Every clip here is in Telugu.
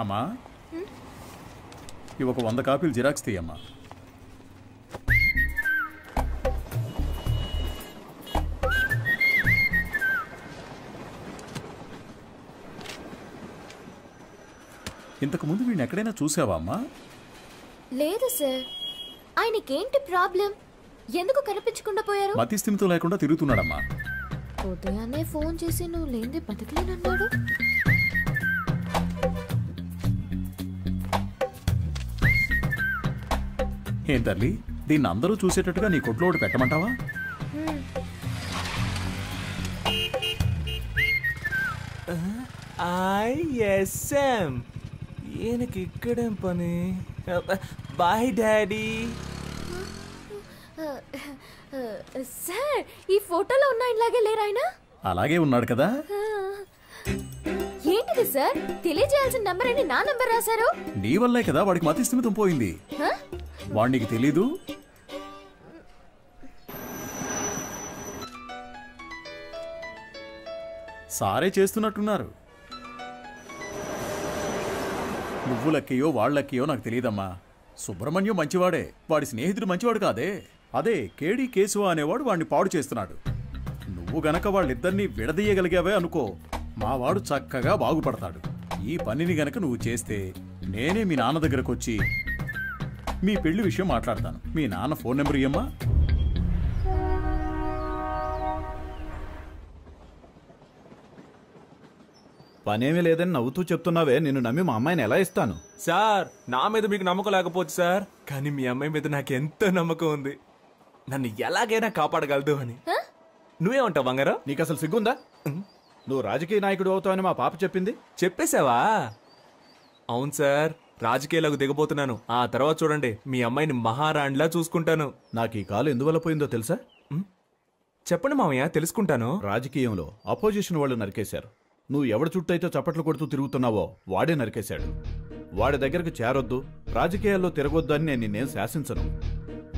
అమ్మా ఇవి ఒక 100 కాపీలు జిరాక్స్ తీయమ్మా. ఇంతకు ముందు వీడిని ఎక్కడైనా చూసావా అమ్మా? లేదు సార్. ఆయనకేంటి ప్రాబ్లం? ఎందుకు కనిపించకుండా పోయారు? మతి స్థిమితం లేకుండా తిరుగుతున్నాడమ్మా. ఉదయాన్నే ఫోన్ చేసి నువ్వు లేనిదే బతకలేనన్నాడు. ఏం తల్లి, దీన్ని అందరూ చూసేటట్టుగా నీ కొట్లో ఒకటి పెట్టమంటావా? ఐఎస్ఎం ఈయనకి ఇక్కడేం పని? Bye daddy. సార్, ఈ ఫోటోలో ఉన్న ఇలాగే లేరు ఆయన? అలాగే ఉన్నాడు కదా. ఏంటిది సార్? తెలియజేయాల్సిన నంబర్ అని నా నంబర్ రాశారు. నీ వల్లే కదా వాడికి మతి స్థిమితం పోయింది. వాడికి తెలీదు. సారే చేస్తున్నట్టున్నారు. నువ్వు లక్కయో వాళ్ళక్కయో నాకు తెలియదమ్మా. సుబ్రహ్మణ్యం మంచివాడే, వాడి స్నేహితుడు మంచివాడు కాదే. అదే కేడి కేశవ అనేవాడు వాడిని పాడు చేస్తున్నాడు. నువ్వు గనక వాళ్ళిద్దరినీ విడదీయగలిగావే అనుకో, మావాడు చక్కగా బాగుపడతాడు. ఈ పనిని గనక నువ్వు చేస్తే నేనే మీ నాన్న దగ్గరకు వచ్చి మీ పెళ్లి విషయం మాట్లాడతాను. మీ నాన్న ఫోన్ నెంబర్ ఇయ్యమ్మా. పనేమీ లేదని నవ్వుతూ చెప్తున్నావే, నిన్ను నమ్మి మా అమ్మాయిని ఎలా ఇస్తాను? సార్, నా మీద మీకు నమ్మకం లేకపోవచ్చు సార్, కానీ మీ అమ్మాయి మీద నాకు ఎంతో నమ్మకం ఉంది. నన్ను ఎలాగైనా కాపాడగలదు అని. నువ్వేమంటావు బంగారం? నీకు అసలు సిగ్గుందా? నువ్వు రాజకీయ నాయకుడు అవుతావని మా పాప చెప్పింది. చెప్పేశావా? అవును సార్, రాజకీయాలకు దిగబోతున్నాను. ఆ తర్వాత చూడండి, మీ అమ్మాయిని మహారాణిలా చూసుకుంటాను. నాకు ఈ కాలు ఎందువల్ల పోయిందో తెలుసా? చెప్పండి మామయ్య, తెలుసుకుంటాను. రాజకీయంలో అపోజిషన్ వాళ్ళు నరికేశారు. నువ్వు ఎవడి చుట్టూ అయితే చప్పట్లు కొడుతూ తిరుగుతున్నావో వాడే నరికేశాడు. వాడి దగ్గరకు చేరొద్దు, రాజకీయాల్లో తిరగొద్దు అని నేను నిన్నేం శాసించను.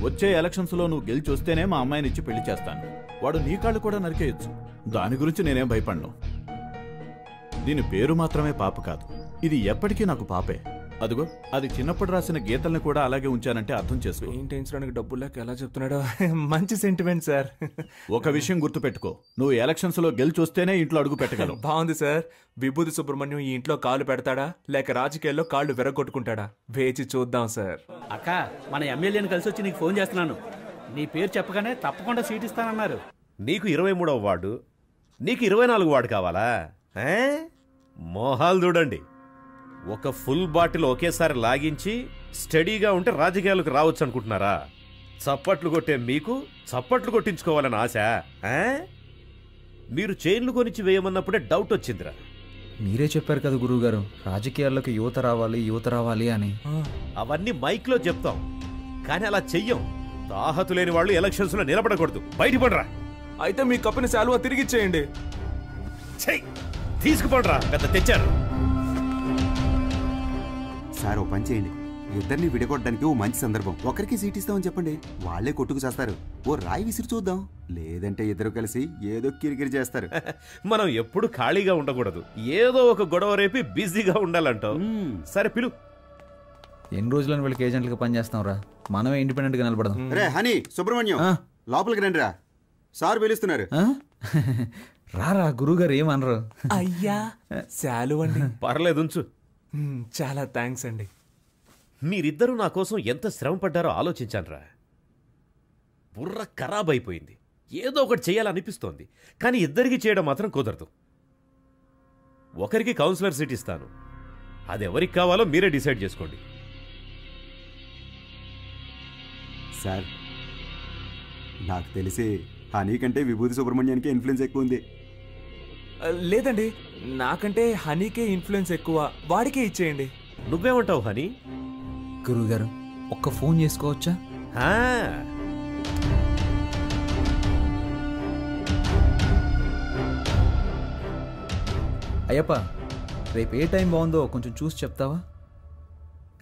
వచ్చే ఎలక్షన్స్లో నువ్వు గెలిచి వస్తేనే మా అమ్మాయిని ఇచ్చి పెళ్లి చేస్తాను. వాడు నీ కాళ్ళు కూడా నరికేయచ్చు. దాని గురించి నేనేం భయపడను. దీని పేరు మాత్రమే పాప కాదు, ఇది ఎప్పటికీ నాకు పాపే. అదిగో, అది చిన్నప్పుడు రాసిన గీతల్ని కూడా అలాగే ఉంచానంటే అర్థం చేసుకో. పెయింటించడానికి డబ్బులు లేక ఎలా చెప్తున్నాడో. మంచి సెంటిమెంట్ సార్. ఒక విషయం గుర్తుపెట్టుకో, నువ్వు ఎలక్షన్స్ లో గెలిచొస్తేనే ఇంట్లో అడుగు పెట్టగలవు. బాగుంది సార్. విభూతి సుబ్రహ్మణ్యం ఈ ఇంట్లో కాళ్ళు పెడతాడా లేక రాజకీయాల్లో కాళ్ళు విరగొట్టుకుంటాడా? వేచి చూద్దాం సార్. అక్క, మన ఎమ్మెల్యేని కలిసి వచ్చి నీకు ఫోన్ చేస్తున్నాను. నీ పేరు చెప్పగానే తప్పకుండా సీట్ ఇస్తానన్నారు. నీకు 23వ వార్డు, నీకు 24 వార్డు కావాలా? మోహాలు చూడండి. ఒక ఫుల్ బాటిల్ ఒకేసారి లాగించి స్టడీగా ఉంటే రాజకీయాలకు రావచ్చు అనుకుంటున్నారా? చప్పట్లు కొట్టే మీకు చప్పట్లు కొట్టించుకోవాలని ఆశ? మీరు చైన్లు కొనిచ్చి వేయమన్నప్పుడే డౌట్ వచ్చిందిరా. మీరే చెప్పారు కదా గురువుగారు, రాజకీయాల్లోకి యువత రావాలి అని. అవన్నీ మైక్లో చెప్తాం, కానీ అలా చెయ్యం. తాహతు లేని వాళ్ళు ఎలక్షన్స్ లో నిలబడకూడదు. బయటపడరా. అయితే మీ కప్పుని శాలువా తిరిగిచ్చేయండి. తీసుకుపడరా, పెద్ద తెచ్చారు. సార్, ఓ పని చేయండి. ఇద్దరిని విడగొట్టడానికి ఓ మంచి సందర్భం. ఒకరికి సీట్ ఇస్తామని చెప్పండి, వాళ్లే కొట్టుకు చేస్తారు. ఓ రాయి విసిరి చూద్దాం. లేదంటే ఇద్దరు కలిసి ఏదో కిరికిరి చేస్తారు. మనం ఎప్పుడు ఖాళీగా ఉండకూడదు, ఏదో ఒక గొడవ రేపి బిజీగా ఉండాలంటావు. సరే పిలు. ఎన్ని రోజులని వీళ్ళకి ఏజెంట్లుగా పనిచేస్తాం రా, మనమే ఇండిపెండెంట్ గా నిలబడదాం. రే హనీ, సుబ్రహ్మణ్యం లోపలికి రండి రా, సార్ పిలుస్తున్నారు. రారా, గురువుగారు ఏమనరు. అయ్యా శాలువ అండి. పర్లేదు, ఉంచు. చాలా థ్యాంక్స్ అండి. మీరిద్దరూ నా కోసం ఎంత శ్రమ పడ్డారో ఆలోచించానురా. బుర్ర ఖరాబ్ అయిపోయింది. ఏదో ఒకటి చేయాలనిపిస్తోంది, కానీ ఇద్దరికి చేయడం మాత్రం కుదరదు. ఒకరికి కౌన్సిలర్ సీట్ ఇస్తాను, అది ఎవరికి కావాలో మీరే డిసైడ్ చేసుకోండి. సార్, నాకు తెలిసి హనీ కంటే విభూతి సుబ్రహ్మణ్యానికి ఇన్ఫ్లుయెన్స్ ఎక్కువ ఉంది. లేదండి, నాకంటే హనీకే ఇన్ఫ్లుయెన్స్ ఎక్కువ. వాడికే ఇచ్చేయండి. నువ్వేమంటావు హనీ? గురువుగారు, ఒక్క ఫోన్ చేసుకోవచ్చా? అయ్యప్ప, రేపు ఏ టైం బాగుందో కొంచెం చూసి చెప్తావా?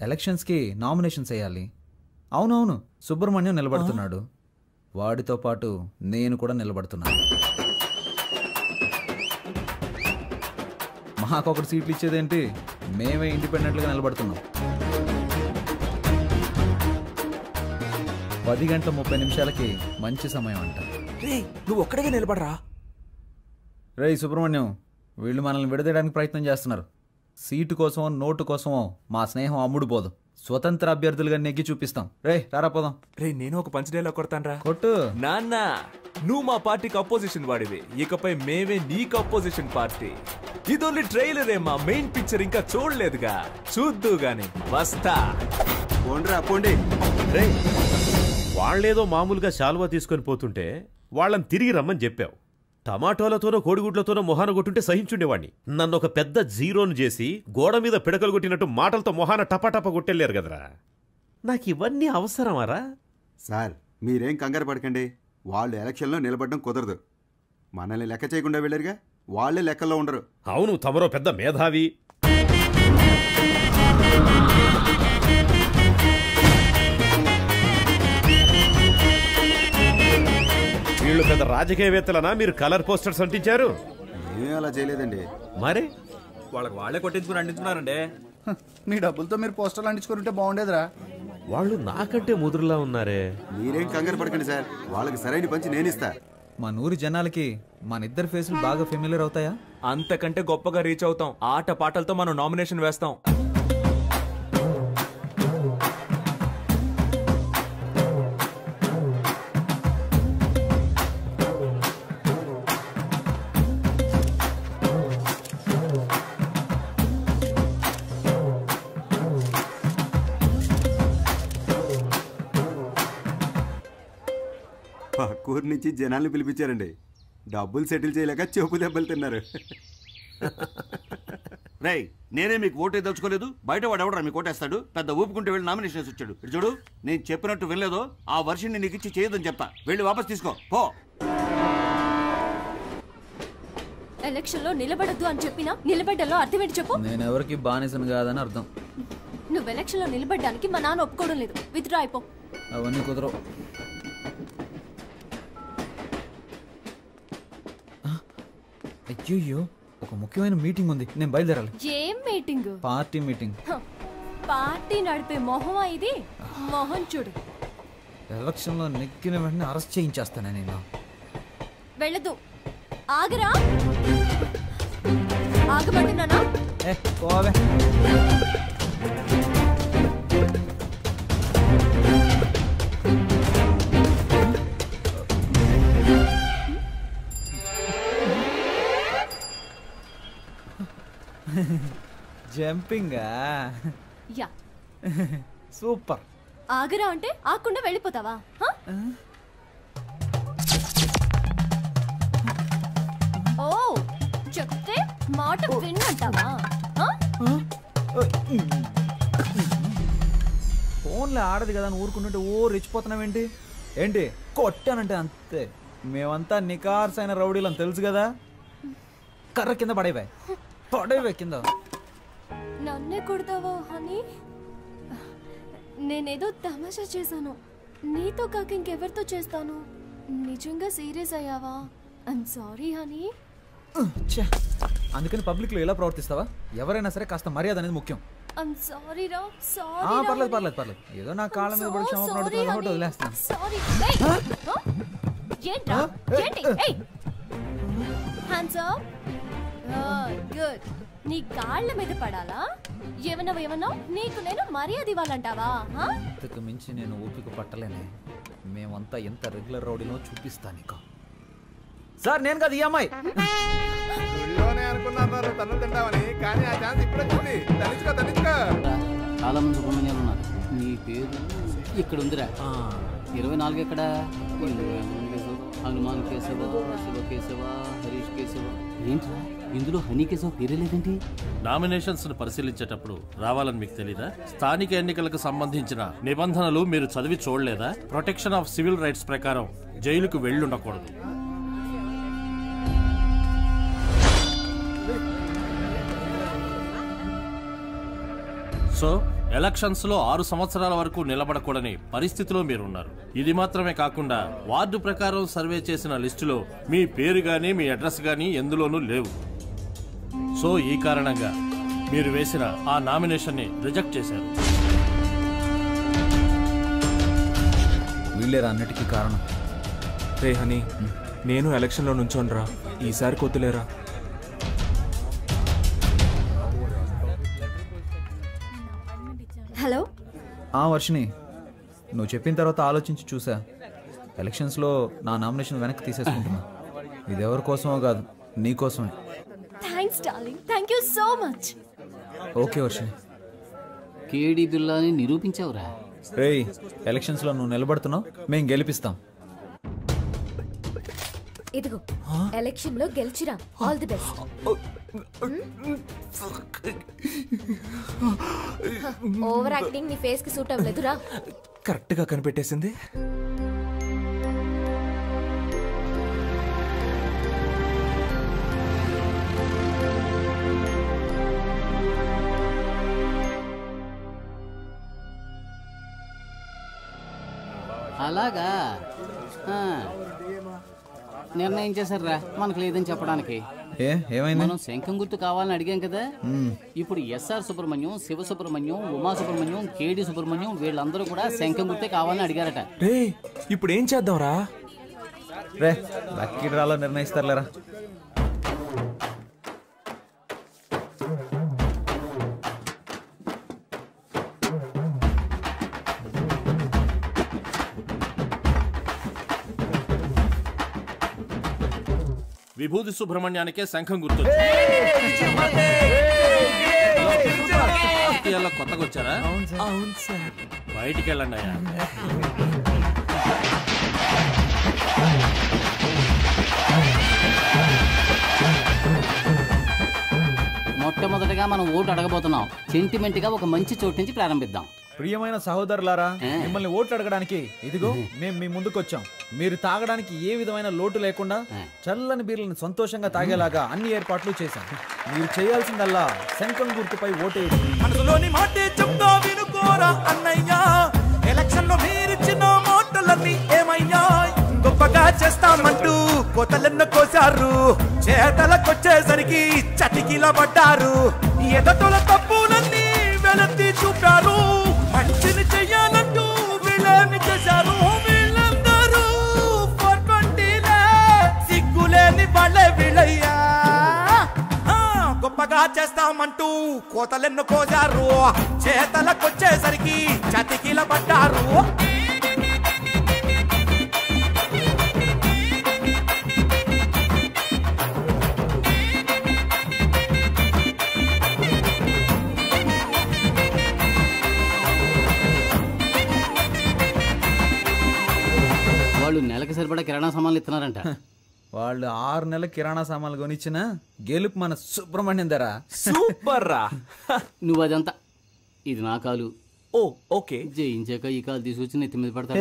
ఎలక్షన్స్కి నామినేషన్స్ వేయాలి. అవునవును, సుబ్రహ్మణ్యం నిలబడుతున్నాడు, వాడితో పాటు నేను కూడా నిలబడుతున్నాను. మాకొకటి సీట్లు ఇచ్చేదేంటి, మేమే ఇండిపెండెంట్గా నిలబడుతున్నాం. 10:30 మంచి సమయం అంట. రే నువ్వు ఒక్కడిగా నిలబడరా. రే సుబ్రహ్మణ్యం, వీళ్ళు మనల్ని విడదీయడానికి ప్రయత్నం చేస్తున్నారు. సీటు కోసమో నోటు కోసమో మా స్నేహం అమ్ముడు పోదు. స్వతంత్ర అభ్యర్థులుగా నెగ్గి చూపిస్తాం. రే రారా పోదాం. రే నేను ఒక పంచ్ డైలాగ్ కొడతాను రా. కొట్టు. నాన్న నువ్వు మా పార్టీకి అపోజిషన్ వాడివి, ఇకపై మేమే నీకు అపోజిషన్ పార్టీ. ఇది ఓన్లీ ట్రైలర్ ఏమా, మెయిన్ పిక్చర్ ఇంకా చూడలేదుగా, చూద్దు గాని వస్తా. పోండ్రా పోండి. రే వాళ్ళేదో మామూలుగా శాలువా తీసుకొని పోతుంటే వాళ్ళని తిరిగి రమ్మని చెప్పావు. టమాటోలతోనో కోడిగుడ్లతోనో మొహాన కొట్టుంటే సహించుండేవాడిని. నన్ను ఒక పెద్ద జీరోను చేసి గోడ మీద పిడకలు కొట్టినట్టు మాటలతో మొహాన టపాటపా కొట్టెళ్ళారు కదరా. నాకు ఇవన్నీ అవసరమారా? సార్ మీరేం కంగారు పడకండి, వాళ్ళు ఎలక్షన్లో నిలబడడం కుదరదు. మనల్ని లెక్క చేయకుండా వెళ్ళారుగా, వాళ్ళే లెక్కల్లో ఉండరు. అవును, తమరో పెద్ద మేధావి. వీళ్ళు పెద్ద రాజకీయవేత్తలనా మీరు కలర్ పోస్టర్స్ అంటించారు? ఏమీ అలా చేయలేదండి. మరి వాళ్ళకి వాళ్ళే కొట్టించుకుని అంటించున్నారండి. మీ డబ్బులతో మీరు పోస్టర్లు అంటించుకుని ఉంటే బాగుండేదిరా. వాళ్ళు నాకంటే ముదురులా ఉన్నారే. మీరేం కంగారు పడకండి సార్, వాళ్ళకి సరైన పంచి నేనిస్తా. మా నూరి జనాలకి మన ఇద్దరు ఫేసులు బాగా ఫెమిలియర్ అవుతాయా? అంతకంటే గొప్పగా రీచ్ అవుతాం. ఆట పాటలతో మనం నామినేషన్ వేస్తాం. పక్కూరు నుంచి జనాల్ని పిలిపించారండి. డబ్బులు సెటిల్ చేయలేక చెప్పు దెబ్బలు తిన్నారు. రేయ్ నేనే మీకు ఓటే దలుచుకోలేదు, బయట వాడు ఎవడరా మీకు ఓటేస్తాడు? పెద్ద ఊపుకుంటే వెళ్ళి నామినేషన్ వేసి వచ్చాడు. ఇటు చూడు, నేను చెప్పినట్టు వినలేదో ఆ వర్షన్ని నీకు ఇచ్చి చేయొద్దని చెప్తా. వెళ్ళి వాపస్ తీసుకో పో. ఎలక్షన్ లో నిలబడద్దు అని చెప్పినా నిలబడ్డలో అర్థం ఏంటి చెప్పు. నేను ఎవరికి బానిసను కాదని అర్థం. నువ్వు ఎలక్షన్ లో నిలబడ్డానికి మా నాన్న ఒప్పుకోవడం లేదు. విత్డ్రా అయిపో. అవన్నీ కుదరవు. అయ్యో ఒక ముఖ్యమైన మీటింగ్ ఉంది, నేను బయలుదేరాలి. ఏం మీటింగ్? Party meeting. పార్టీ నడిపే మొహమా ఇది? మొహం చూడు. ఎలక్షన్ లో నెక్కిన వెంటనే అరెస్ట్ చేయించేస్తాను నేను. వెళ్ళదు. ఆగరా. ఆగమంటున్నానా? పోవే. జంపింగా? యా. సూపర్. ఆగరా అంటే ఆకుండా వెళ్ళిపోతావా? ఓ చెప్తే మాట విన్నంటావా? ఫోన్లో ఆడదు కదా అని ఊరుకుంటుంటే ఓ రెచ్చిపోతున్నావేంటి? ఏంటి కొట్టానంటే అంతే. మేమంతా నికార్సైన రౌడీలు అని తెలుసు కదా. కర్ర కింద పడేవే కింద. నన్నే కొడతావా హనీ? నేనేదో తమాషా చేశాను. నీతో కాక ఇంకెవరితో చేస్తాను? నిజంగా సీరియస్ అయ్యావా? I'm sorry honey. అందుకని పబ్లిక్ లో ఎలా ప్రవర్తిస్తావా? ఎవరైనా సరే కాస్త మర్యాద అనేది ముఖ్యం. ఐమ్ సారీ రా. సారీ. పర్లేదు పర్లేదు పర్లేదు. ఏదో నా కాళ్ళ మీద పడి క్షమాపణ వదిలేస్తాను. సారీ. ఏంట్రా? ఏంటి? Hands up. గుడ్. నీ కాళ్ళ మీద పడాలా? ఏమన్నా నీకు నేను మర్యాద ఇవ్వాలంటావా? ఇంతకు మించి నేను ఓపిక పట్టలేనే. మేమంతా ఎంత రెగ్యులర్ రౌడీలో చూపిస్తా నీకు. సార్ నేను కదా ఈ అమ్మాయి. చాలా మంది సుబ్రహ్మణ్యాలు ఉన్నారు. నీ పేరు ఇక్కడ ఉందిరా. 24 ఎక్కడ? హనుమాన్ కేశవ, శివ కేశవ, హరీష్ కేశవ. ఏంట్రా ఇందులో హనీ కేశవ పేరే లేదేంటి? నామినేషన్స్ ను పరిశీలించేటప్పుడు రావాలని మీకు తెలీదా? స్థానిక ఎన్నికలకు సంబంధించిన నిబంధనలు మీరు చదివి చూడలేదా? ప్రొటెక్షన్ ఆఫ్ సివిల్ రైట్స్ ప్రకారం జైలుకు వెళ్ళుండకూడదు. సో ఎలక్షన్స్ లో 6 సంవత్సరాల వరకు నిలబడకూడని పరిస్థితిలో మీరున్నారు. ఇది మాత్రమే కాకుండా వార్డు ప్రకారం సర్వే చేసిన లిస్టులో మీ పేరు గానీ మీ అడ్రస్ గానీ ఎందులోనూ లేవు. సో ఈ కారణంగా మీరు వేసిన ఆ నామినేషన్ని రిజెక్ట్ చేశారు. వీళ్ళేరా అన్నిటికీ కారణం. రే హనీ, నేను ఎలక్షన్లో నుంచోనరా, ఈసారి కొద్దులేరా. హలో. వర్షిని, నువ్వు చెప్పిన తర్వాత ఆలోచించి చూసా. ఎలక్షన్స్లో నా నామినేషన్ వెనక్కి తీసేసుకుంటున్నా. ఇది ఎవరి కోసమో కాదు, నీ కోసమే. Thanks darling, thank you so much. Okay Varshini. కేడి బిల్లాని నిరూపించావురా. రేయ్, ఎలక్షన్స్లో నువ్వు నిలబడుతున్నావు, మేము గెలిపిస్తాం. ఇదిగో ఎలక్షన్ లో గెలిచిరా. All the best. Over acting నీ ఫేస్ కి సూట్ అవ్వలేదురా. కరెక్ట్ గా కనిపెట్టేసింది. అలాగా నిర్ణయం చేశారా మనకు లేదని చెప్పడానికి. ఏమైంది? మనం శంఖం గుర్తు కావాలని అడిగాం కదా. ఇప్పుడు ఎస్ఆర్ సుబ్రహ్మణ్యం, శివ సుబ్రహ్మణ్యం, ఉమా సుబ్రహ్మణ్యం, కేడి సుబ్రహ్మణ్యం వీళ్ళందరూ కూడా శంఖం గుర్తే కావాలని అడిగారట. రే ఇప్పుడు ఏం చేద్దాం రా? రే లక్కీ డ్రాలో నిర్ణయిస్తారులేరా. విభూతి సుబ్రహ్మణ్యానికే శంఖం గుర్తు. కొత్తగా వచ్చారా? అవును సార్. బయటికి వెళ్ళండి అయ్యా. మొట్టమొదటిగా మనం ఓటు అడగబోతున్నాం. సెంటిమెంట్ గా ఒక మంచి చోటు నుంచి ప్రారంభిద్దాం. ప్రియమైన సహోదరులారా, మిమ్మల్ని ఓట్లు అడగడానికి ఇదిగో మేము మీ ముందుకు వచ్చాం. మీరు తాగడానికి ఏ విధమైన లోటు లేకుండా చల్లని బీర్లను సంతోషంగా తాగేలాగా అన్ని ఏర్పాట్లు చేశాం. మీరు చేయాల్సిందల్లా శంఖం గుర్తుపై ఓటేయండి. మనసులోని మాటే చెప్తా వినుకోరా అన్నయ్యా. ఎలక్షన్ లో మీరిచ్చిన మాటలన్నీ ఏమయ్యా? గొప్పగా చేస్తామంటూ కోతలెన్నో కోసారు, చేతలకొచ్చేసరికి చతికిల పడ్డారు. ఎదటల తప్పులన్నీ వెలత్తి చూపారు, మంచిని చెయ్యాలంటూ వీళ్ళని చేశారు. వీళ్ళందరూ 420లే, సిగ్గులేని వాళ్ళే వీళ్ళయ్యా. గొప్పగా చేస్తామంటూ కోతలెన్నో కోసారు, చేతలకొచ్చేసరికి చతికిల పడ్డారు. వాళ్ళు నెలకి సరిపడా కిరాణా సామాన్లు ఇస్తున్నారంట. వాళ్ళు 6 నెలల కిరాణా సామాన్లు కొనిచ్చిన గెలుపు మన సుబ్రహ్మణ్యం ధర. సూపర్ రా. నువ్వు అదంతా, ఇది నా కాలు. ఓ ఓకే. జయించాక ఈ కాలు తీసుకొచ్చి నెత్తి మీద పడతా.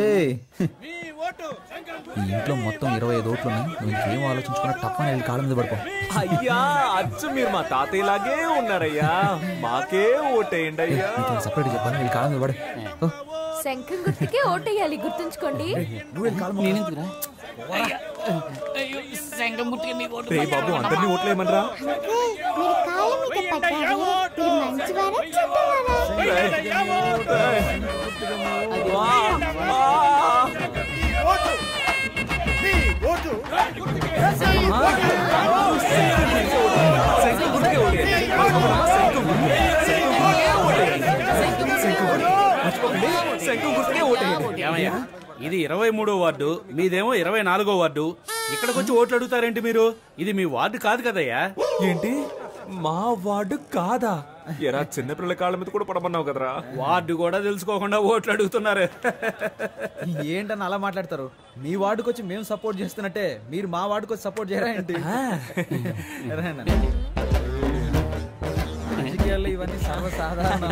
ఈ ఇంట్లో మొత్తం 25 ఓట్లు ఉన్నాయి. నువ్వు ఇంకేం ఆలోచించుకున్నా తప్పని వెళ్ళి కాళ్ళ మీద పడుకో. అయ్యా అచ్చు మీరు మా తాతయ్యలాగే ఉన్నారయ్యా. మాకే ఓటేయండి అయ్యా. సపరేట్ చెప్పాను, వెళ్ళి కాళ్ళ మీద పడే. శంఖం గుర్తుకే ఓటేయాలి, గుర్తుంచుకోండి. బాబు అందరినీ ఓట్లేయమనరా. ఇది 23వ వార్డు, మీదేమో 24వ వార్డు. ఇక్కడికి వచ్చి ఓట్లు అడుగుతారేంటి మీరు? ఇది మీ వార్డు కాదు కదయ్యా. ఏంటి మా వార్డు కాదా? ఎరా చిన్నపిల్లల కాళ్ళ మీద కూడా పడమన్నావు కదరా. వార్డు కూడా తెలుసుకోకుండా ఓట్లు అడుగుతున్నారు. ఏంటని అలా మాట్లాడతారు? మీ వార్డుకి వచ్చి మేము సపోర్ట్ చేస్తున్నట్టే మీరు మా వార్డుకి వచ్చి సపోర్ట్ చేయరా ఏంటి? రాజకీయాల్లో ఇవన్నీ సర్వసాధారణ.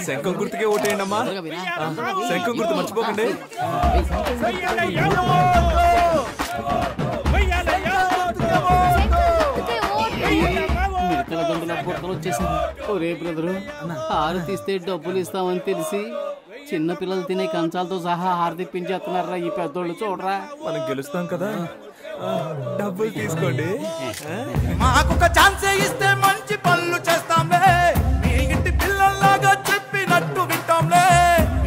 శంఖం గుర్తుకే ఓటేయండి అమ్మా. శంఖం గుర్తు మర్చిపోకండి. మిడతల గొంతుల బుట్టలు వచ్చేసింది. ఒరే బ్రదరు, 6 తీస్తే డబ్బులు ఇస్తామని తెలిసి చిన్న పిల్లలు తినే కంచాలతో సహా హారతిప్పించేస్తున్నారా ఈ పెద్దోళ్ళు చూడరా. మనం గెలుస్తాం కదా, డబ్బులు తీసుకోండి. మాకొక ఛాన్స్ ఇస్తే మంచి పనులు చేస్తాంలే, మీ ఇంటి పిల్లల్లాగా చెప్పినట్టు వింటాంలే.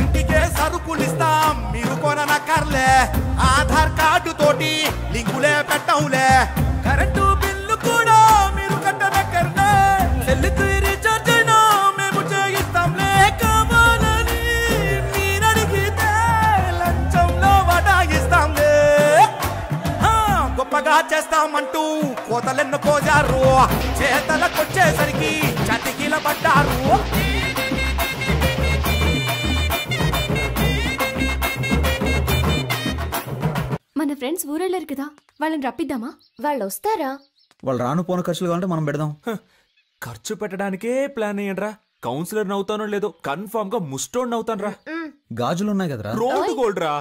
ఇంటికే సరుకులు ఇస్తాం, మీరు కొననక్కర్లే. ఆధార్ కార్డు తోటి లింకులే పెట్టంలే. కరెంటు బిల్లు కూడా మీరు కట్టనక్కర్లే. సెల్లుకు రీఛార్జ్ అయినా మేము చేయిస్తాంలే. కావాలని మీరడిగితే లంచంలో వడాయిస్తాంలే. గొప్పగా చేస్తామంటూ కోతలెన్ను కోజారు, చేతలకొచ్చేసరికి చతికిల పడ్డారు. మన ఫ్రెండ్స్ ఊరెళ్ళారు కదా, వాళ్ళని రప్పిద్దామా? వాళ్ళు వస్తారా? వాళ్ళు రాను పోను ఖర్చులు కావాలంటే మనం పెడదాం. ఖర్చు పెట్టడానికే ప్లాన్ అయ్యండ్రా. కౌన్సిలర్ నవ్వుతానో లేదో కన్ఫర్మ్ గా ముస్టోన్ అవుతాను రా. గాజులు ఉన్నాయి కదరా, రోడ్డు గోల్డ్ రా.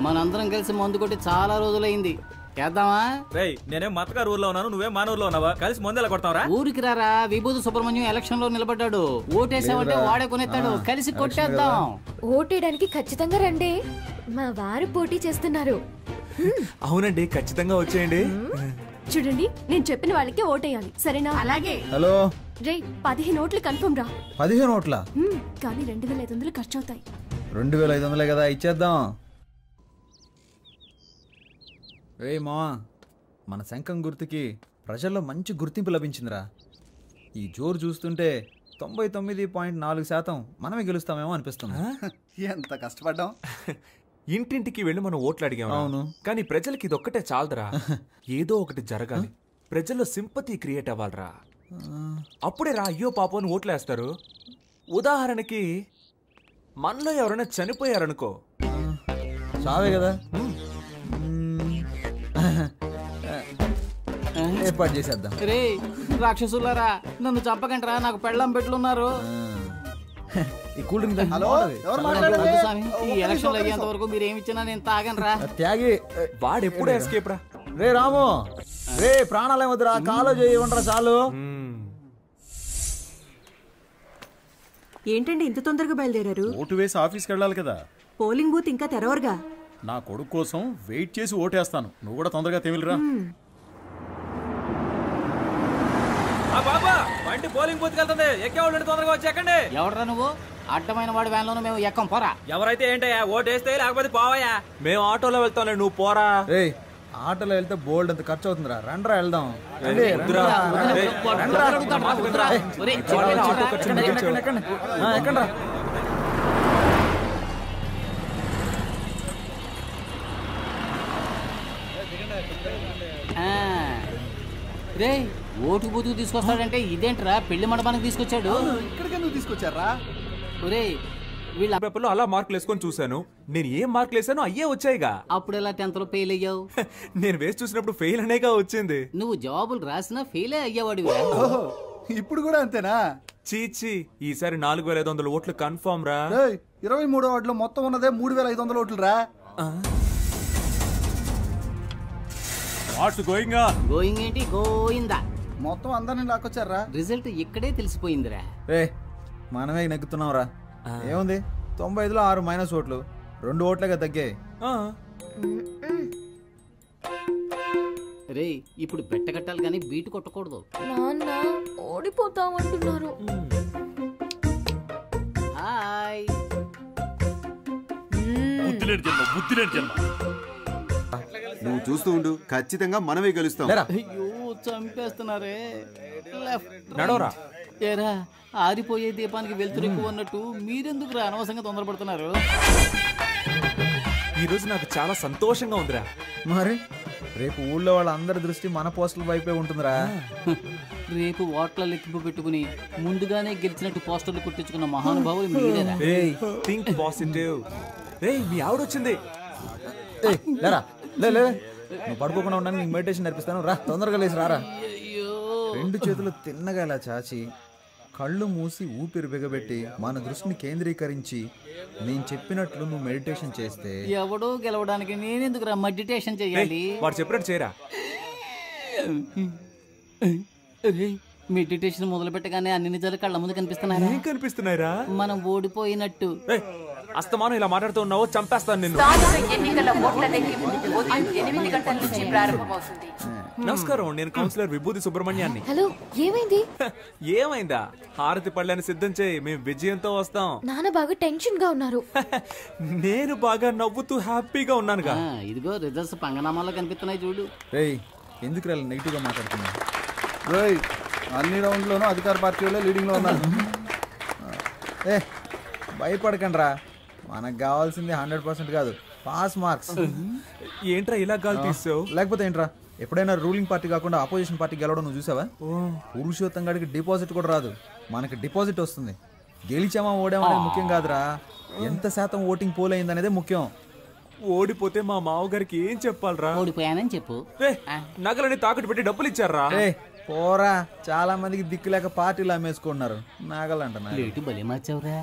మనందరం కలిసి మందు కొట్టి చాలా రోజులైంది, చేద్దామా? రేయ్ నేనేం మతగారు ఊర్లో ఉన్నాను, నువ్వేం మన ఊర్లో ఉన్నావా? కలిసి మందు ఎలా కొడతావరా? ఊరికి రారా, విభూతి సుబ్రహ్మణ్యం ఎలక్షన్ లో నిలబడ్డాడు. ఓటేసామంటే వాడే కొనేస్తాడు, కలిసి కొట్టేద్దాం. ఓటేయడానికి ఖచ్చితంగా రండి, మా వారు పోటీ చేస్తున్నారు. అవునండి, ఖచ్చితంగా వచ్చేయండి. చూడండి, నేను చెప్పిన వాళ్ళకి ఓటేయాలి, సరేనా? అలాగే. హలో రే 15 ఓట్లు కన్ఫర్మ్ రా. 15 ఓట్ల కానీ 2500 ఖర్చు అవుతాయి. 2500 కదా, ఇచ్చేద్దాం. రే మా, మన శంఖం గుర్తుకి ప్రజల్లో మంచి గుర్తింపు లభించిందిరా. ఈ జోరు చూస్తుంటే 99.4% మనమే గెలుస్తామేమో అనిపిస్తుంది. ఎంత కష్టపడ్డాం. ఇంటింటికి వెళ్ళి మనం ఓట్లు అడిగాం. అవును. కానీ ప్రజలకి ఇదొక్కటే చాలదురా, ఏదో ఒకటి జరగాలి. ప్రజల్లో సింపతి క్రియేట్ అవ్వాలరా, అప్పుడే రా అయ్యో పాపం అని ఓట్లేస్తారు. ఉదాహరణకి మనలో ఎవరైనా చనిపోయారనుకో, చావే కదా, ఏర్పాటు చేసేద్దాం. రే రాక్షసులారా, నన్ను చంపకంటరా, నాకు పెళ్ళం పెట్లున్నారు. ఈ కూల్ డ్రింక్ హలో, ఎవరు వద్దు మాట్లాడేది? స్వామి, ఈ ఎలక్షన్ అయ్యేంత వరకు మీరు ఏమి ఇచ్చినా నేను తాగనరా. త్యాగి వాడు ఎప్పుడు ఎస్కేప్ రా. రే రాము, రే ప్రాణాలు ఏమొద్దురా, కాలో చేయకుండా చాలు. ఏంటండి ఇంత తొందరగా బయలుదేరారు? ఓటు వేసి ఆఫీస్కి వెళ్ళాలి కదా. పోలింగ్ బూత్ ఇంకా తెరవరుగా. నా కొడుకు కోసం వెయిట్ చేసి ఓటేస్తాను, నువ్వు కూడా తొందరగా తెమిలిరా. బాబా బండి పోలింగ్ బూత్ వెళ్తుంది, ఎక్కేవాళ్ళు తొందరగా వచ్చి ఎక్కండి. ఎవడరా నువ్వు? అడ్డమైన వాడి వ్యాన్లోనూ మేము ఎక్కం, పోరా. ఎవరైతే ఏంటయ్యా, ఓటేస్తే లేకపోతే పోవయ్యా. మేము ఆటోలో వెళ్తాంలే, నువ్వు పోరా. ఆటోలో వెళ్తే బోల్డ్ అంత ఖర్చు అవుతుందిరా, రండ్రా వెళ్దాం. ఎక్కండ్రా. రే ఓటు బూతుకు తీసుకొస్తాడంటే ఇదేంట్రా, పెళ్లి మండపానికి తీసుకొచ్చాడు. ఇక్కడికి ఎందుకు తీసుకొచ్చారా? ఒరే వీళ్ళ పేపర్లో అలా మార్కులు వేసుకొని చూశాను, నేను ఏం మార్కులు వేసానో అయ్యే వచ్చాయిగా. అప్పుడు ఎలా 10th లో ఫెయిల్ అయ్యావు? నేను వేసి చూసినప్పుడు ఫెయిల్ అనేగా వచ్చింది. నువ్వు జవాబులు రాసినా ఫెయిలే అయ్యేవాడు. ఇప్పుడు కూడా అంతేనా? చీచి, ఈసారి 4500 ఓట్లు కన్ఫర్మ్ రా. 23వ వార్డులో మొత్తం ఉన్నదే 3500 ఓట్లు రా. What's going on? గోయింగ్ ఏంటి, గోయిందా. మొత్తం అందరిని లాక్కొచ్చారా? రిజల్ట్ ఇక్కడే తెలిసిపోయిందిరా. మనమే నెగ్గుతున్నాం రా. ఏముంది, 95లో 6 మైనస్ ఓట్లు, 2 ఓట్లుగా తగ్గాయి. రే ఇప్పుడు బెట్ట కట్టాలి కానీ బీటు కొట్టకూడదు. నాన్న ఓడిపోతామంటున్నారు. హాయ్. నువ్వు చూస్తూ ఉండు, ఖచ్చితంగా మనమే గెలుస్తాం. అయ్యో చంపేస్తున్నారే. నడవరా. ఏరా ఆరిపోయే దీపానికి వెళ్తురు ఎక్కువ అన్నట్టు మీరెందుకు రా అనవసరంగా తొందరపడుతున్నారు? ఈ రోజు నాకు చాలా సంతోషంగా ఉందిరా. మరి రేపు ఊళ్ళో వాళ్ళందరి దృష్టి మన పోస్టుల వైపే ఉంటుందిరా. రేపు ఓట్ల లెక్కింపు పెట్టుకుని ముందుగానే గెలిచినట్టు పోస్టర్లు కుట్టించుకున్న మహానుభావులు మీరేనా? Think positive. మీ ఆవిడొచ్చింది. లేరా, నువ్వు పడుకోకుండా ఉండడానికి నీకు మెడిటేషన్ నేర్పిస్తాను, రా తొందరగా లేచి రారా. 2 చేతులు తిన్నగా ఇలా చాచి కళ్ళు మూసి ఊపిరి బిగబెట్టి మన దృష్టిని కేంద్రీకరించి నేను చెప్పినట్లు నువ్వు మెడిటేషన్ చేస్తే ఎవడో గెలవడానికి నేనెందుకు రా మెడిటేషన్ చేయాలి? వాడు చెప్పినట్టు చేయరా. మెడిటేషన్ మొదలు పెట్టగానే అన్ని నిజాలు కళ్ళ ముందు కనిపిస్తున్నారా? ఏం కనిపిస్తున్నాయిరా? మనం ఓడిపోయినట్టు. అస్తమానం ఇలా మాట్లాడుతూ ఉన్నావు, చంపేస్తాను నిన్ను. ఎన్నికల ఓట్ల లెక్కింపు ఉదయం 8 గంటల నుంచి ప్రారంభమవుతుంది. నమస్కారం, నేను కౌన్సిలర్ విభూతి సుబ్రహ్మణ్యాన్ని. హలో, ఏమైంది? ఏమైందా? హారతి పళ్ళని సిద్ధం చేయి, మేము విజయంతో వస్తాం. నాన్న బాగా టెన్షన్ గా ఉన్నారు. నేను బాగా నవ్వుతూ హ్యాపీగా ఉన్నానుగా. ఇదిగో రిజల్ట్స్ పంగనామాలో కనిపిస్తున్నాయి చూడు. రేయ్, ఎందుకు రా నెగిటివ్ గా మాట్లాడుతున్నావు? రేయ్, అన్ని రౌండ్లోనూ అధికార పార్టీ వాళ్ళే లీడింగ్ లో ఉన్నారు. భయపడకండి రా, మనకు కావాల్సింది 100% కాదు, పాస్ మార్క్స్. ఏంట్రా ఇలా గాలి తీసావు? లేకపోతే ఏంట్రా, ఎప్పుడైనా రూలింగ్ పార్టీ కాకుండా ఆపోజిషన్ పార్టీ గెలవడం నువ్వు చూసావా? పురుషోత్తం గారికి డిపాజిట్ కూడా రాదు, మనకి డిపాజిట్ వస్తుంది. గెలిచామా ఓడామా అనేది ముఖ్యం కాదురా, ఎంత శాతం ఓటింగ్ పోల్ అయింది అనేది ముఖ్యం. ఓడిపోతే మా మావగారికి ఏం చెప్పాలరా? ఓడిపోయానని చెప్పు. నగలని తాకట్టు పెట్టి డబ్బులు ఇచ్చారా? పోరా, చాలా మందికి దిక్కు లేక పార్టీలు అమ్మేసుకుంటున్నారు. నాగలంట బలి మార్చావురా.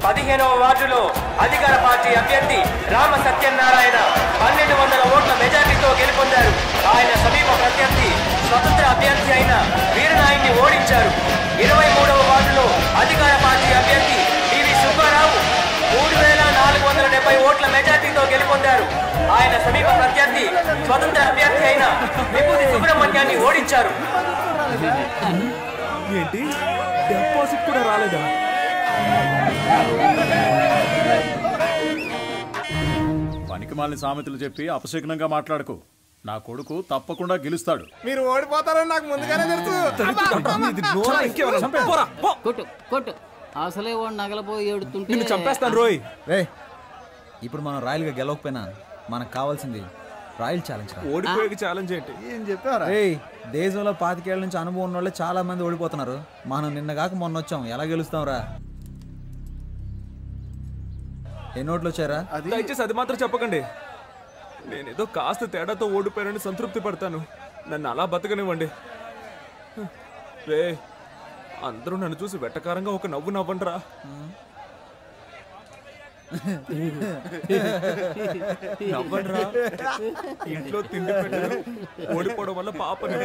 15వ వార్డులో అధికార పార్టీ అభ్యర్థి రామ సత్యనారాయణ 1200 ఓట్ల మెజార్టీతో గెలుపొందారు. ఆయన సమీప ప్రత్యర్థి స్వతంత్ర అభ్యర్థి అయిన వీరనాయుడిని ఓడించారు. 23వ వార్డులో అధికార పార్టీ అభ్యర్థి డివి సుబ్బారావు 3470 ఓట్ల మెజార్టీతో గెలుపొందారు. ఆయన సమీప ప్రత్యర్థి స్వతంత్ర అభ్యర్థి అయిన విభూతి సుబ్రహ్మణ్యాన్ని ఓడించారు. ఏంటి, డిపాజిట్ కూడా రాలేదా? పనికిమాలిన సామెతలు చెప్పి అపశకునంగా మాట్లాడకు. నా కొడుకు తప్పకుండా గెలుస్తాడు. మీరు ఓడిపోతారని నాకు ముందుగానే తెలుసు. కొట్టు కొట్టు, అసలే వాడు నగలపోయి ఏడుతుంటే చంపేస్తాను రోయ్. రే, ఇప్పుడు మనం రాయల్గా గెలవకపోయినా మనకు కావాల్సింది రాయల్ ఛాలెంజ్. ఓడిపోయే ఛాలెంజ్ ఏంటి? ఏం చెప్పారా? దేశంలో 25 ఏళ్ల నుంచి అనుభవం ఉన్న వాళ్ళే చాలా మంది ఓడిపోతున్నారు. మనం నిన్న కాక మొన్న వచ్చాం, ఎలా గెలుస్తాం రా? ఎన్ని ఓట్లు వచ్చారా? దయచేసి అది మాత్రం చెప్పకండి. నేనేదో కాస్త తేడాతో ఓడిపోయానని సంతృప్తి పడతాను. నన్ను అలా బతకనివ్వండి. రే, అందరూ నన్ను చూసి వెట్టకారంగా ఒక నవ్వు నవ్వండిరా. నవ్వండిరా. ఇంట్లో తిండి పెట్టారు, ఓడిపోవడం వల్ల పాపని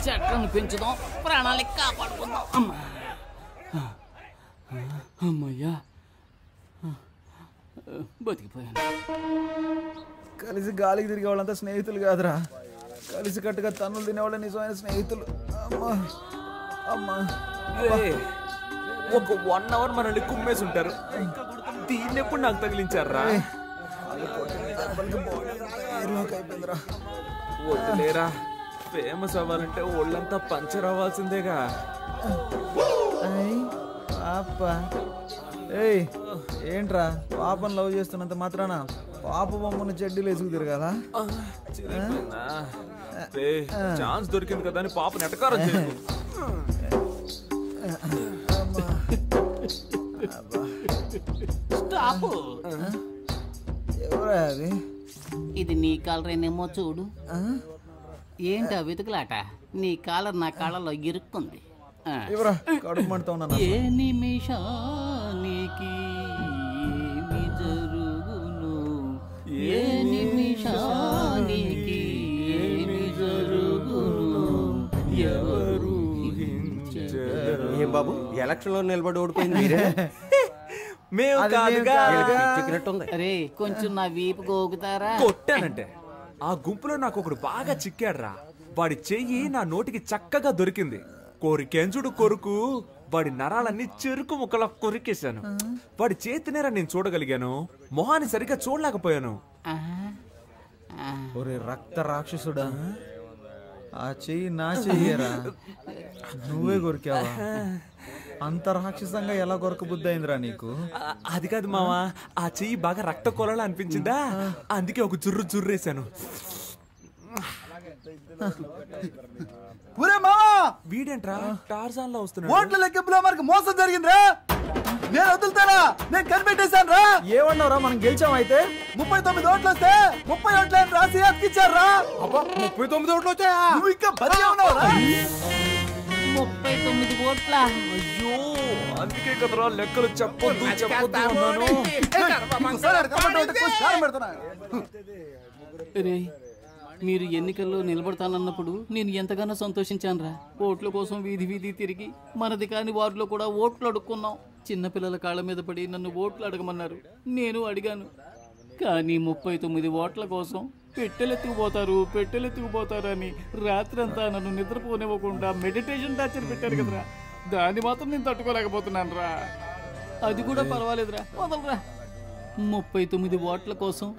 చెట్లను పెంచుదాం, ప్రాణాలకి కాపాడుకుందాం. అమ్మా, అమ్మయ్యా, బతికిపోయాను. కలిసి గాలికి తిరిగే వాళ్ళంతా స్నేహితులు కాదురా, కలిసి కట్టుగా తన్నులు తినేవాళ్ళ నిజమైన స్నేహితులు. అమ్మా అమ్మా, ఒక 1 అవర్ మనల్ని కుమ్మేసి ఉంటారు. దీన్ని ఎప్పుడు నాకు తగిలించారా? వదిలేరా, ఫేమస్ అవ్వాలంటే ఒళ్ళంతా పంచర్ అవ్వాల్సిందేగా. ఏంట్రా, పాపను లవ్ చేస్తున్నంత మాత్రాన పాప బొమ్మను చెడ్డీలు వేసుకు తిరగాల? ఛాన్స్ దొరికింది కదా అని పాపని ఎటకారం చేయకు. స్టాప్. ఎవరా అది? ఇది నీ కాలరేనేమో చూడు. ఏంటా వెతుకులాట? నీ కాలర్ నా కాళ్ళలో ఇరుక్కుంది. ఏ నిమిషానికి ఏమి జరుగును? ఏం బాబు ఎలక్షన్ లో నిలబడి ఓడిపోయింది మీరే? మేము కాదుగా. అరే కొంచెం నా వీపు గోగుతారా? కొట్టానంటే ఆ గుంపులో నాకు ఒకడు బాగా చిక్కాడ్రా. వాడి చెయ్యి నా నోటికి చక్కగా దొరికింది. కోరికెంజుడు కొరుకు వాడి నరాలన్నీ చెరుకు ముక్కలా కొరికేశాను. వాడి చేతినేరా నేను చూడగలిగాను, మొహాన్ని సరిగ్గా చూడలేకపోయాను. ఒరే రక్త రాక్షసుడా, ఆ చెయ్యి నా చెయ్యరా, నువ్వే కొరికావా? అంత రాక్షసంగా ఎలా కొరక బుద్ధి అయిందిరా నీకు? అది కాదు మావా, ఆ చెయ్యి బాగా రక్త కొలలా అనిపించిందా, అందుకే ఒక జుర్రు జుర్రేశాను. వీడేంట్రా టార్జాన్ లో వస్తున్నాడు? ఓట్ల లెక్కింపులో మనకు మోసం జరిగిందిరా. నేను వదులుతానా? నేను కనిపెట్టేశాను రా. ఏమన్నావురా, మనం గెలిచాం అయితే? 39 ఓట్లు వస్తే 30 ఓట్లని రాసి అతికిచ్చారా? 39 ఓట్లు వచ్చాయా? నువ్వు ఇంకా బతికే ఉన్నావురా? 39 ఓట్ల. అయ్యో అందుకే కదరా లెక్కలు చెప్పొద్దు చెప్పొద్దు అన్నాను. రే మీరు ఎన్నికల్లో నిలబడతానన్నప్పుడు నేను ఎంతగానో సంతోషించానురా. ఓట్ల కోసం వీధి వీధి తిరిగి మనది కాని వారిలో కూడా ఓట్లు అడుక్కున్నాం. చిన్నపిల్లల కాళ్ళ మీద పడి నన్ను ఓట్లు అడగమన్నారు, నేను అడిగాను. కానీ 39 ఓట్ల కోసం పెట్టెలెత్తుకుపోతారు అని రాత్రంతా నన్ను నిద్రపోనివ్వకుండా మెడిటేషన్ టార్చర్ పెట్టారు కదరా. దాన్ని మాత్రం నేను తట్టుకోలేకపోతున్నాను రా. అది కూడా పర్వాలేదురా, వదలరా. 39 ఓట్ల కోసం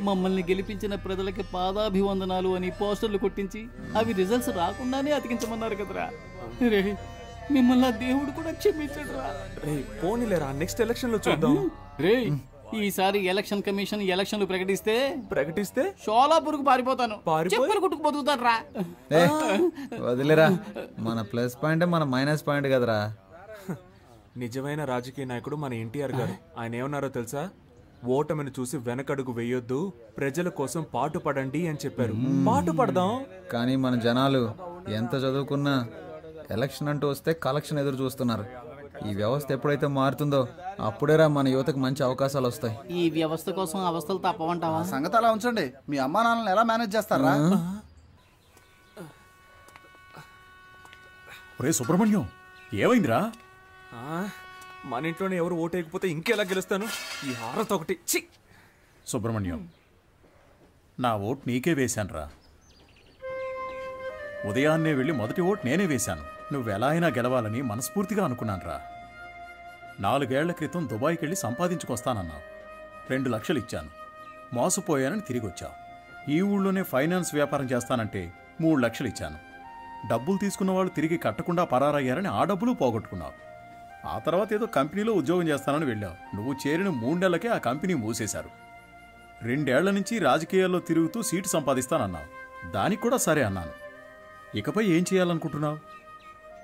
మమ్మల్ని గెలిపించిన ప్రజలకి పాదాభివందనాలు అని పోస్టర్లు కొట్టించి అవి రిజల్ట్స్ రాకుండానే అతికించమన్నారు కదరా. రే మిమ్మల్ని ఆ దేవుడు కూడా క్షమించడురా. రే పోనీలేరా, నెక్స్ట్ ఎలక్షన్ లో చూద్దాం. రే ఈసారి ఎలక్షన్ కమిషన్ ఎలక్షన్లు ప్రకటిస్తే షోలాపూర్కు పారిపోతాను, చెప్పులు కుట్టుకు బతుకుతాను రా. వదిలేరా, మన ప్లస్ పాయింట్ మన మైనస్ పాయింట్ కదరా. నిజమైన రాజకీయ నాయకుడు మన ఎన్టీఆర్ గారు. ఆయన ఏమన్నారో తెలుసా? ఓటమిని చూసి వెనకడుగు వేయొద్దు, ప్రజల కోసం పాటు పడండి అని చెప్పారు. పాటు పడదాం. కానీ మన జనాలు ఎంత చదువుకున్నా ఎలక్షన్ అంటూ వస్తే కలెక్షన్ ఎదురు చూస్తున్నారు. ఈ వ్యవస్థ ఎప్పుడైతే మారుతుందో అప్పుడేరా మన యువతకు మంచి అవకాశాలు వస్తాయి. ఈ వ్యవస్థ కోసం అవస్థలు తప్పవంటావా? సంగతి అలా ఉంచండి. మీ అమ్మా నాన్నలను ఎలా మేనేజ్ చేస్తారా? ఒరే సుబ్రహ్మణ్యం, ఏమైందిరా? మన ఇంట్లోనే ఎవరు ఓటేయకపోతే ఇంకెలా గెలుస్తాను? ఈ హారత ఒకటి. సుబ్రహ్మణ్యం, నా ఓటు నీకే వేశానురా. ఉదయాన్నే వెళ్ళి మొదటి ఓటు నేనే వేశాను. నువ్వెలా అయినా గెలవాలని మనస్ఫూర్తిగా అనుకున్నానురా. 4 ఏళ్ల క్రితం దుబాయ్కి వెళ్ళి సంపాదించుకొస్తానన్నావు. 2 లక్షలు ఇచ్చాను, మోసపోయానని తిరిగి వచ్చావు. ఈ ఊళ్ళోనే ఫైనాన్స్ వ్యాపారం చేస్తానంటే 3 లక్షలు ఇచ్చాను. డబ్బులు తీసుకున్న వాళ్ళు తిరిగి కట్టకుండా పరారయ్యారని ఆ డబ్బులు పోగొట్టుకున్నావు. ఆ తర్వాత ఏదో కంపెనీలో ఉద్యోగం చేస్తానని వెళ్ళావు. నువ్వు చేరిన 3 నెలలకే ఆ కంపెనీ మూసేశారు. 2 ఏళ్ల నుంచి రాజకీయాల్లో తిరుగుతూ సీటు సంపాదిస్తానన్నావు. దానికి కూడా సరే అన్నాను. ఇకపై ఏం చేయాలనుకుంటున్నావు?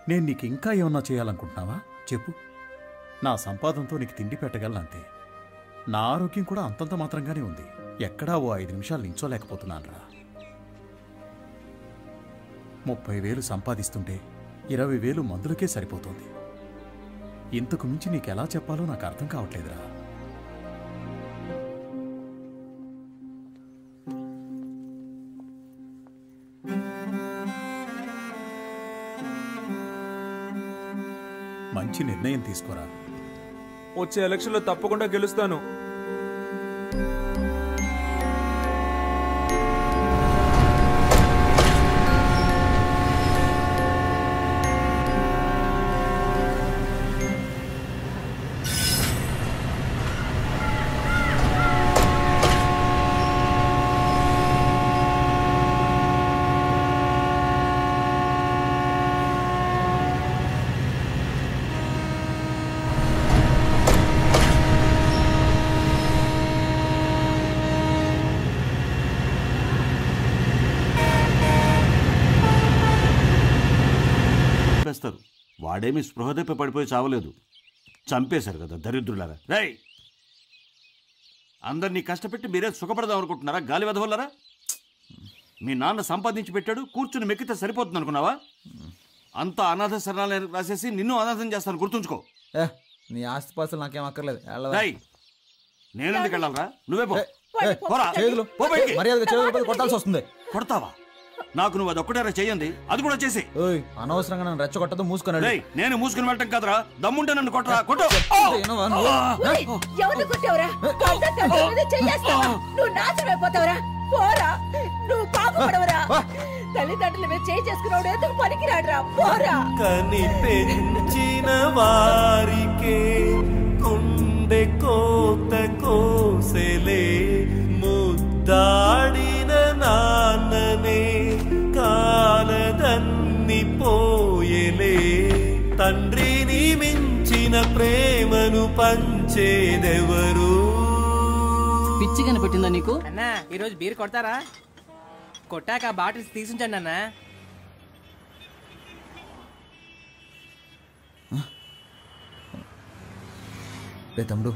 నేను నీకు ఇంకా ఏమన్నా చేయాలనుకుంటున్నావా చెప్పు. నా సంపాదనతో నీకు తిండి పెట్టగలనంతే. నా ఆరోగ్యం కూడా అంతంత మాత్రంగానే ఉంది. ఎక్కడా ఓ 5 నిమిషాలు నించోలేకపోతున్నానురా. 30,000 సంపాదిస్తుంటే 20,000 మందులకే సరిపోతుంది. ఇంతకు మించి నీకెలా చెప్పాలో నాకు అర్థం కావట్లేదురా. మంచి నిర్ణయం తీసుకోరా. వచ్చే ఎలక్షన్లో తప్పకుండా గెలుస్తాను. వాడేమి స్పృహ తెప్పి పడిపోయి చావలేదు, చంపేశారు కదా దరిద్రులారా. రై అందరినీ కష్టపెట్టి మీరే సుఖపడదాం అనుకుంటున్నారా? గాలి వెదవల్లరా. మీ నాన్న సంపాదించి పెట్టాడు, కూర్చుని మెక్కితే సరిపోతుంది అనుకున్నావా? అంతా అనాథ శరణాలయం రాసేసి నిన్ను అనాథం చేస్తాను, గుర్తుంచుకో. నీ ఆస్తిపాస్తులు నాకేం అక్కర్లేదు. నేనెందుకు వెళ్ళాలరా? నువ్వే పో. మర్యాదగా చేతులు కొట్టాల్సి వస్తుంది. కొడతావా? నాకు నువ్వు అదొక్కటేరా చెయ్యండి, అది కూడా చేసి. అనవసరంగా నన్ను రెచ్చగొట్టదు, మూసుకున్నాడు. నేను మూసుకుని వెళ్ళటం కదరా, దమ్ముంటే నన్ను కొట్టరా, కొట్టు. ఎవరిని కొట్టావురా? నువ్వు నాశనం అయిపోతావురా. పోరా, నువ్వు పాపపడవరా. తల్లిదండ్రుల మీద చేయి చేసుకున్నాడు ఎందుకు పనికిరాడురా. పోరా. కని పెంచిన వారికే గుండె కోత కోసెలే, ముద్దాడిన నాన్ననే కాలదన్ని పోయెలే. తండ్రిని మించిన ప్రేమను పంచేదెవరు? పిచ్చి కనిపెట్టిందా నీకు? అన్నా ఈరోజు బీర్ కొడతారా? కొట్టాక బాటిల్స్ తీసుంచండి అన్నా. రే తమ్ముడు,